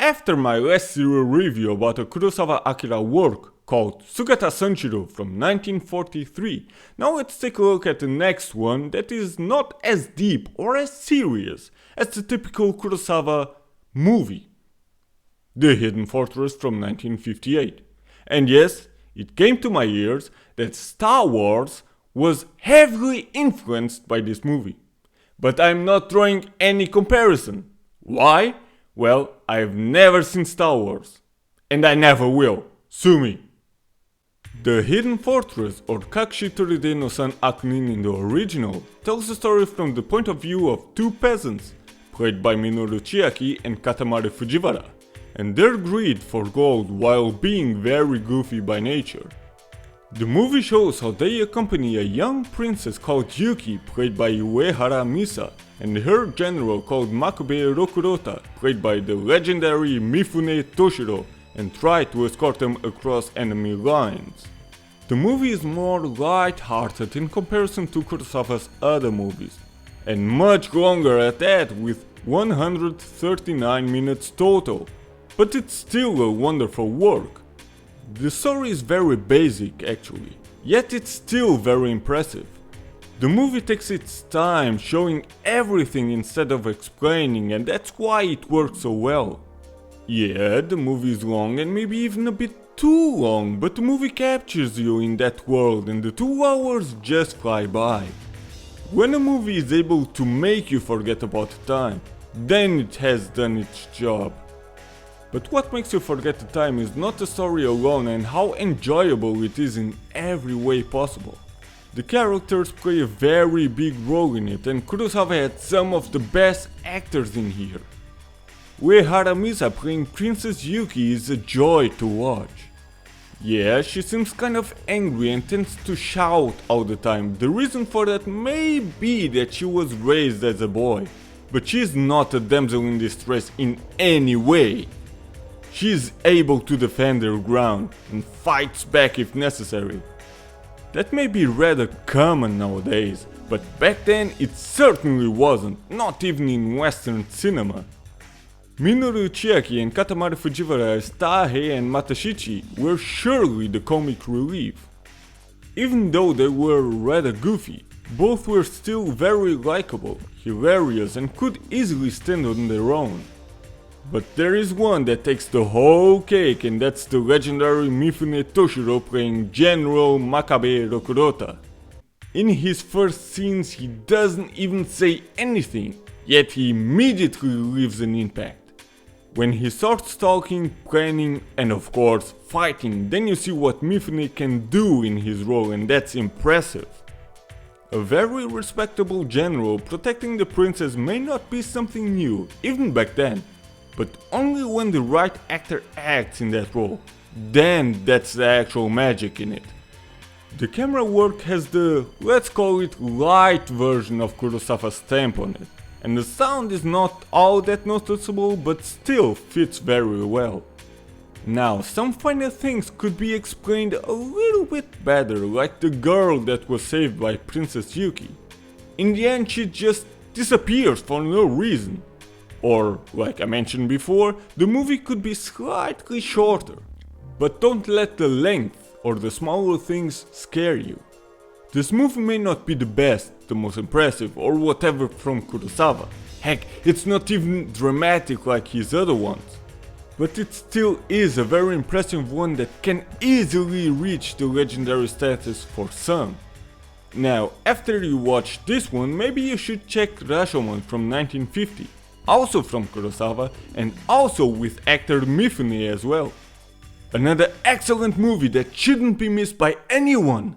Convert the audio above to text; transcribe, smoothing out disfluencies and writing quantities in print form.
after my last serial review about a Kurosawa Akira work called Sugata Sanshiro from 1943, now let's take a look at the next one that is not as deep or as serious as the typical Kurosawa movie, The Hidden Fortress from 1958. And yes, it came to my ears that Star Wars was heavily influenced by this movie. But I'm not drawing any comparison. Why? Well, I've never seen Star Wars. And I never will. Sue me. The Hidden Fortress, or Kakushitori no San Akunin in the original, tells the story from the point of view of two peasants, played by Minoru Chiaki and Katamari Fujiwara, and their greed for gold while being very goofy by nature. The movie shows how they accompany a young princess called Yuki, played by Uehara Misa, and her general called Makube Rokurota, played by the legendary Mifune Toshiro, and try to escort them across enemy lines. The movie is more light-hearted in comparison to Kurosawa's other movies, and much longer at that, with 139 minutes total, but it's still a wonderful work. The story is very basic actually, yet it's still very impressive. The movie takes its time showing everything instead of explaining, and that's why it works so well. Yeah, the movie is long and maybe even a bit too long, but the movie captures you in that world and the 2 hours just fly by. When a movie is able to make you forget about time, then it has done its job. But what makes you forget the time is not the story alone and how enjoyable it is in every way possible. The characters play a very big role in it, and Kurosawa had some of the best actors in here. Uehara Misa playing Princess Yuki is a joy to watch. Yeah, she seems kind of angry and tends to shout all the time. The reason for that may be that she was raised as a boy, but she's not a damsel in distress in any way. She is able to defend her ground and fights back if necessary. That may be rather common nowadays, but back then it certainly wasn't, not even in Western cinema. Minoru Chiaki and Katamari Fujiwara as Tahei and Matashichi were surely the comic relief. Even though they were rather goofy, both were still very likable, hilarious and could easily stand on their own. But there is one that takes the whole cake, and that's the legendary Mifune Toshiro playing General Makabe Rokurota. In his first scenes he doesn't even say anything, yet he immediately leaves an impact. When he starts talking, planning and of course fighting, then you see what Mifune can do in his role, and that's impressive. A very respectable general protecting the princess may not be something new, even back then. But only when the right actor acts in that role, then that's the actual magic in it. The camera work has the, let's call it, light version of Kurosawa's stamp on it, and the sound is not all that noticeable but still fits very well. Now, some final things could be explained a little bit better, like the girl that was saved by Princess Yuki. In the end she just disappears for no reason. Or, like I mentioned before, the movie could be slightly shorter. But don't let the length or the smaller things scare you. This movie may not be the best, the most impressive or whatever from Kurosawa. Heck, it's not even dramatic like his other ones. But it still is a very impressive one that can easily reach the legendary status for some. Now, after you watch this one, maybe you should check Rashomon from 1950. Also from Kurosawa, and also with actor Mifune as well. Another excellent movie that shouldn't be missed by anyone.